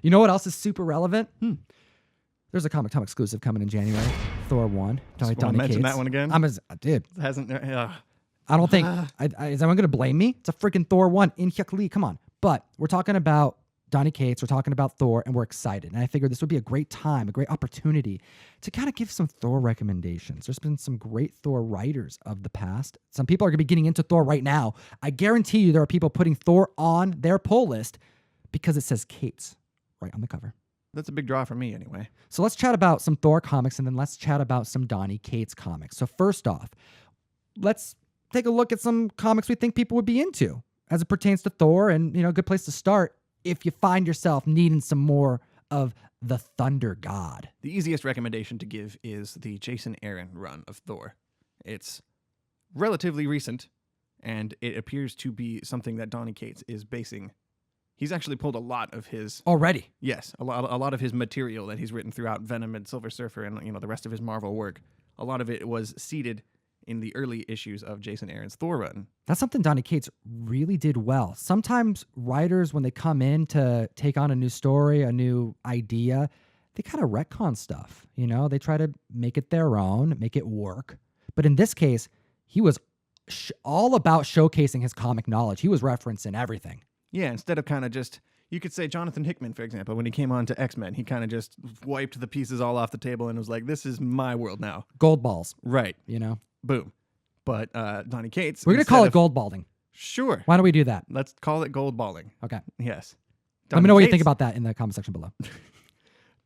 You know what else is super relevant? There's a ComicTom exclusive coming in January. Thor 1. Just want to mention that one again? Dude. It hasn't. I don't think. Is anyone going to blame me? It's a freaking Thor 1 in Hyuk Lee. Come on. But we're talking about Donny Cates. We're talking about Thor, and we're excited. And I figured this would be a great time, a great opportunity to kind of give some Thor recommendations. There's been some great Thor writers of the past. Some people are going to be getting into Thor right now. I guarantee you there are people putting Thor on their pull list because it says Cates right on the cover. That's a big draw for me anyway. So let's chat about some Thor comics, and then let's chat about some Donny Cates comics. So first off, let's take a look at some comics we think people would be into as it pertains to Thor, and a good place to start if you find yourself needing some more of the Thunder God. The easiest recommendation to give is the Jason Aaron run of Thor. It's relatively recent, and it appears to be something that Donny Cates is basing. He's actually pulled a lot of his... Already? Yes, a lot of his material that he's written throughout Venom and Silver Surfer and the rest of his Marvel work. A lot of it was seeded in the early issues of Jason Aaron's Thor run. That's something Donny Cates really did well. Sometimes writers, when they come in to take on a new story, a new idea, they kind of retcon stuff. They try to make it their own, make it work. But in this case, he was all about showcasing his comic knowledge. He was referencing everything. Yeah, instead of kind of just, you could say Jonathan Hickman, for example, when he came on to X-Men, he kind of just wiped the pieces all off the table and was like, this is my world now. Gold balls. Right. Boom. But Donny Cates... We're going to call it gold balding. Sure. Why don't we do that? Let's call it gold balling. Okay. Yes. Let me know what you think about that in the comment section below.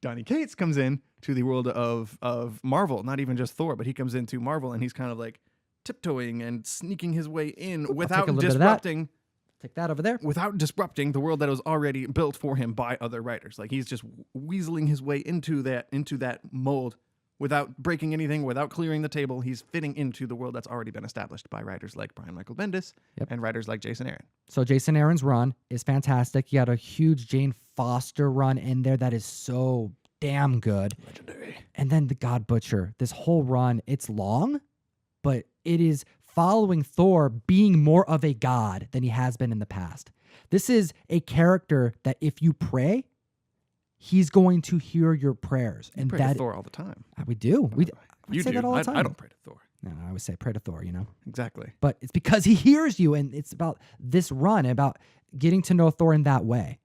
Donny Cates comes in to the world of Marvel, not even just Thor, but he comes into Marvel and he's kind of like tiptoeing and sneaking his way in without disrupting... Take that over there. Without disrupting the world that was already built for him by other writers. Like he's just weaseling his way into that mold without breaking anything, without clearing the table. He's fitting into the world that's already been established by writers like Brian Michael Bendis and writers like Jason Aaron. So Jason Aaron's run is fantastic. He had a huge Jane Foster run in there that is so damn good. Legendary. And then the God Butcher. This whole run, it's long, but it is following Thor being more of a god than he has been in the past. This is a character that if you pray, he's going to hear your prayers. And pray to Thor all the time. We do. You say do. That all the time. I don't pray to Thor. No, I always say pray to Thor, Exactly. But it's because he hears you, and it's about this run, about getting to know Thor in that way.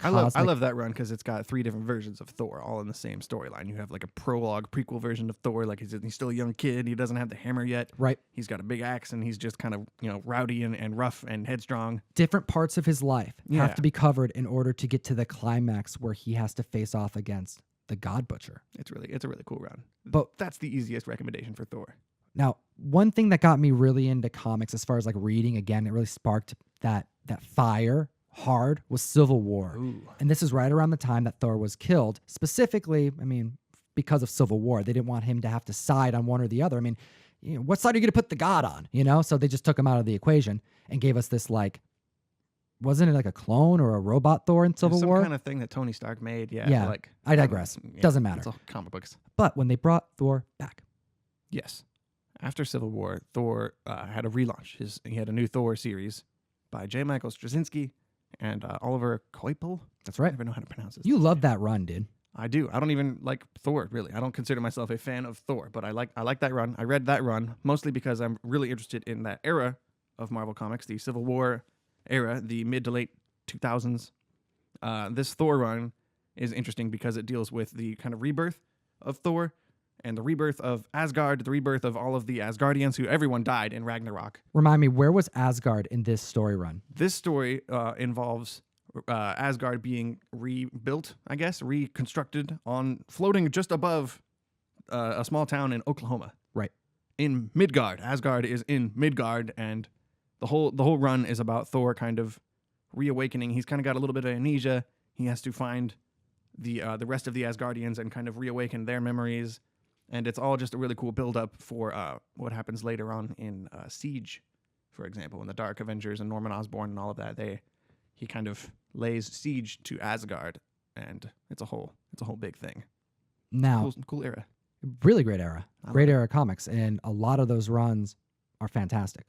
I love that run because it's got 3 different versions of Thor all in the same storyline. You have like a prologue, prequel version of Thor, like he's still a young kid. He doesn't have the hammer yet. Right. He's got a big axe and he's just kind of, rowdy and rough and headstrong. Different parts of his life have to be covered in order to get to the climax where he has to face off against the God Butcher. It's a really cool run. But that's the easiest recommendation for Thor. Now, one thing that got me really into comics as far as like reading, again, it really sparked that fire hard, was Civil War. Ooh. And this is right around the time that Thor was killed. Specifically, because of Civil War. They didn't want him to have to side on one or the other. What side are you going to put the god on? So they just took him out of the equation and gave us this wasn't it like a clone or a robot Thor in Civil War? Some kind of thing that Tony Stark made. Yeah. I digress. Doesn't matter. It's all comic books. But when they brought Thor back. Yes. After Civil War, Thor had a relaunch. He had a new Thor series by J. Michael Straczynski and Oliver Coipel. That's right. I never know how to pronounce this. You love that run, dude. I do. I don't even like Thor, really. I don't consider myself a fan of Thor, but I like that run. I read that run mostly because I'm really interested in that era of Marvel Comics, the Civil War era, the mid to late 2000s. This Thor run is interesting because it deals with the kind of rebirth of Thor and the rebirth of Asgard, the rebirth of all of the Asgardians who everyone died in Ragnarok. Remind me, where was Asgard in this story run? This story involves Asgard being rebuilt, I guess, reconstructed floating just above a small town in Oklahoma. Right. In Midgard. Asgard is in Midgard, and the whole run is about Thor kind of reawakening. He's kind of got a little bit of amnesia. He has to find the rest of the Asgardians and kind of reawaken their memories. And it's all just a really cool build-up for what happens later on in Siege, for example, in the Dark Avengers and Norman Osborn and all of that. He kind of lays siege to Asgard, and it's a whole big thing. Now, cool era, really great era, great era comics, and a lot of those runs are fantastic.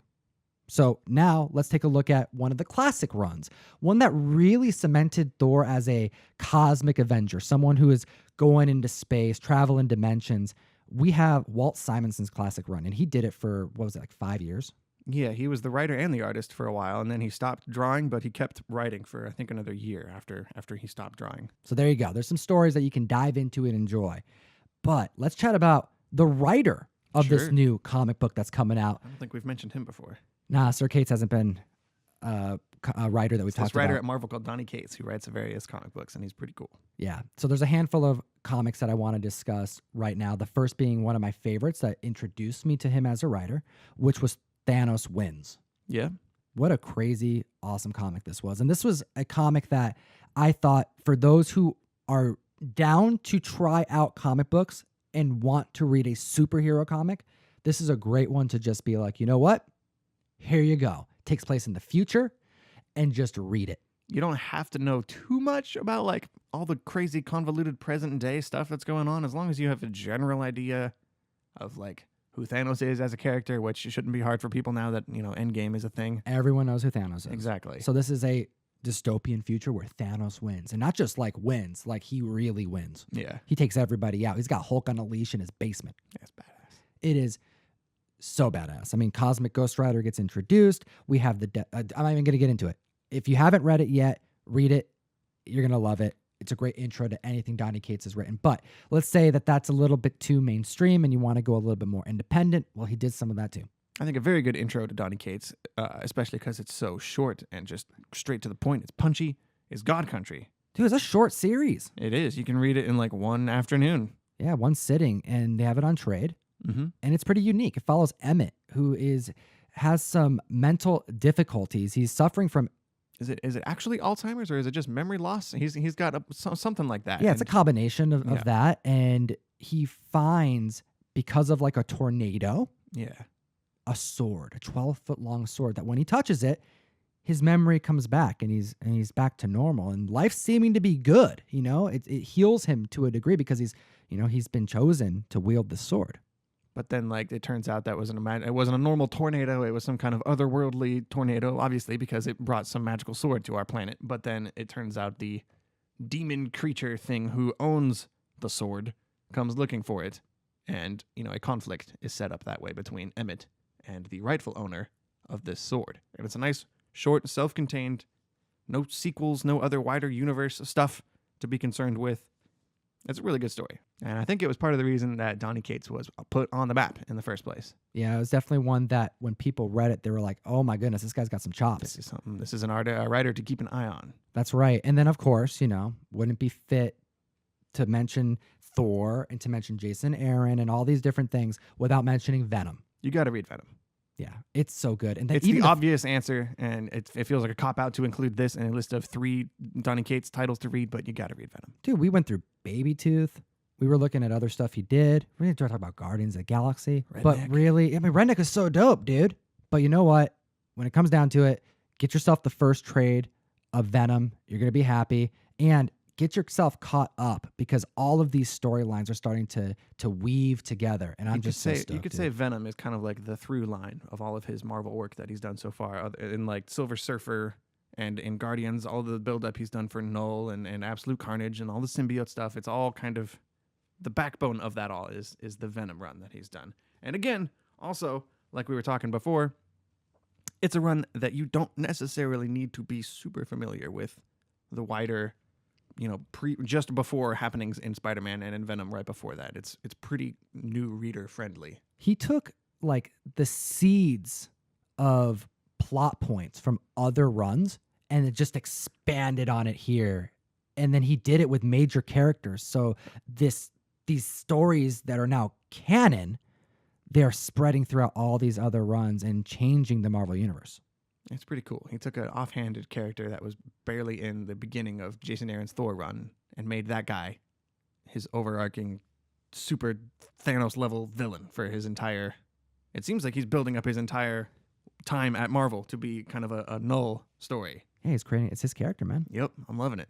So now let's take a look at one of the classic runs, one that really cemented Thor as a cosmic avenger, someone who is going into space, traveling dimensions. We have Walt Simonson's classic run, and he did it for, what was it, like 5 years? Yeah, he was the writer and the artist for a while, and then he stopped drawing, but he kept writing for, I think, another year after he stopped drawing. So there you go. There's some stories that you can dive into and enjoy. But let's chat about the writer of this Sure. new comic book that's coming out. I don't think we've mentioned him before. Nah, Sir Cates hasn't been a writer that we've It's this talked writer about. at Marvel called Donny Cates, who writes various comic books, and he's pretty cool. Yeah. So there's a handful of comics that I want to discuss right now. The first being one of my favorites that introduced me to him as a writer, which was Thanos Wins. Yeah. What a crazy, awesome comic this was. And this was a comic that I thought for those who are down to try out comic books and want to read a superhero comic, this is a great one to just be like, you know what? Here you go. Takes place in the future and just read it. You don't have to know too much about like all the crazy convoluted present day stuff that's going on, as long as you have a general idea of like who Thanos is as a character, which shouldn't be hard for people now that, you know, Endgame is a thing. Everyone knows who Thanos is. Exactly. So this is a dystopian future where Thanos wins. And not just like wins, like he really wins. Yeah. He takes everybody out. He's got Hulk on a leash in his basement. That's badass. It is so badass. I mean, Cosmic Ghost Rider gets introduced. We have I'm not even going to get into it. If you haven't read it yet, read it. You're going to love it. It's a great intro to anything Donny Cates has written. But let's say that that's a little bit too mainstream and you want to go a little bit more independent. Well, he did some of that too. I think a very good intro to Donny Cates, especially because it's so short and just straight to the point. It's punchy. Is God Country. Dude, it's a short series. It is. You can read it in like one afternoon. Yeah, one sitting, and they have it on trade. Mm-hmm. And it's pretty unique. It follows Emmett, who has some mental difficulties. He's suffering from. Is it actually Alzheimer's or is it just memory loss? He's got something like that. Yeah, it's a combination of Yeah. that. And he finds, because of like a tornado, Yeah. a sword, a 12-foot long sword that when he touches it, his memory comes back and he's back to normal and life's seeming to be good. You know, it heals him to a degree because he's been chosen to wield the sword. But then, like, it turns out that it wasn't a normal tornado. It was some kind of otherworldly tornado, obviously, because it brought some magical sword to our planet. But then it turns out the demon creature thing who owns the sword comes looking for it. And, you know, a conflict is set up that way between Emmett and the rightful owner of this sword. And it's a nice, short, self-contained, no sequels, no other wider universe stuff to be concerned with. It's a really good story. And I think it was part of the reason that Donny Cates was put on the map in the first place. Yeah, it was definitely one that when people read it, they were like, "Oh my goodness, this guy's got some chops." This is a writer to keep an eye on. That's right. And then, of course, wouldn't it be fit to mention Thor and to mention Jason Aaron and all these different things without mentioning Venom? You got to read Venom. Yeah, it's so good. And then It's even the obvious answer, and it feels like a cop-out to include this in a list of 3 Donny Cates titles to read, but you got to read Venom. dude, we went through Baby Tooth. We were looking at other stuff he did. We didn't talk about Guardians of the Galaxy. But Redneck. really, I mean, Redneck is so dope, dude. But you know what? When it comes down to it, get yourself the first trade of Venom. You're going to be happy. And get yourself caught up because all of these storylines are starting to weave together. And I'm just so stoked, you could say Venom is kind of like the through line of all of his Marvel work that he's done so far. In like Silver Surfer and in Guardians, all the build-up he's done for Null and Absolute Carnage and all the symbiote stuff, it's all kind of the backbone of that all is the Venom run that he's done. And again, also, like we were talking before, it's a run that you don't necessarily need to be super familiar with the wider, just before happenings in Spider-Man and in Venom right before that. It's pretty new reader friendly. He took like the seeds of plot points from other runs and it just expanded on it here. And then he did it with major characters. So these stories that are now canon, they're spreading throughout all these other runs and changing the Marvel Universe. It's pretty cool. He took an offhanded character that was barely in the beginning of Jason Aaron's Thor run and made that guy his overarching super Thanos level villain for his entire... It seems like he's building up his entire time at Marvel to be kind of a Null story. Hey, it's his character, man. Yep, I'm loving it.